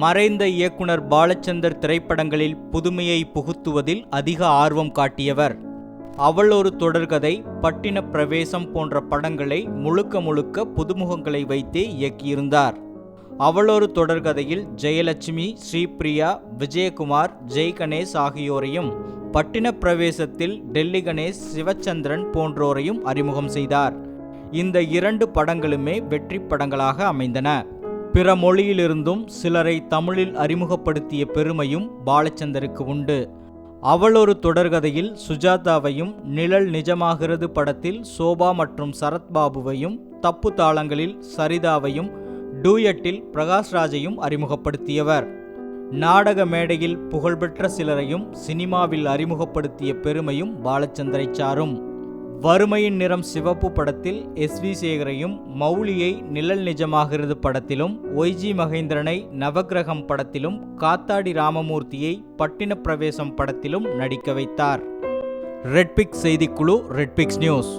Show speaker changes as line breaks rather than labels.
மறைந்த இயக்குனர் பாலச்சந்தர் திரைப்படங்களில் புதுமையை புகுத்துவதில் அதிக ஆர்வம் காட்டியவர். அவள் ஒரு தொடர்கதை, பட்டின பிரவேசம் போன்ற படங்களை முழுக்க புதுமுகங்களை வைத்தே இயக்கியிருந்தார். அவளொரு தொடர்கதையில் ஜெயலட்சுமி, ஸ்ரீபிரியா, விஜயகுமார், ஜெய் கணேஷ் ஆகியோரையும், பட்டின பிரவேசத்தில் டெல்லி கணேஷ், சிவச்சந்திரன் போன்றோரையும் அறிமுகம் செய்தார். இந்த 2 படங்களுமே வெற்றி படங்களாக அமைந்தன. பிற மொழியிலிருந்தும் சிலரை தமிழில் அறிமுகப்படுத்திய பெருமையும் பாலச்சந்தருக்கு உண்டு. அவளொரு தொடர்கதையில் சுஜாதாவையும், நிழல் நிஜமாகிறது படத்தில் சோபா மற்றும் சரத்பாபுவையும், தப்பு தாளங்களில் சரிதாவையும், டூயட்டில் பிரகாஷ்ராஜையும் அறிமுகப்படுத்தியவர். நாடக மேடையில் புகழ்பெற்ற சிலரையும் சினிமாவில் அறிமுகப்படுத்திய பெருமையும் பாலச்சந்தரை சாரும். வறுமையின் நிறம் சிவப்பு படத்தில் SV சேகரையும், மௌலியை நிழல் நிஜமாகிறது படத்திலும், ஒய்ஜி மகேந்திரனை நவக்கிரகம் படத்திலும், காத்தாடி ராமமூர்த்தியை பட்டின பிரவேசம் படத்திலும் நடிக்க வைத்தார். ரெட்பிக்ஸ் செய்திக்குழு, ரெட்பிக்ஸ் நியூஸ்.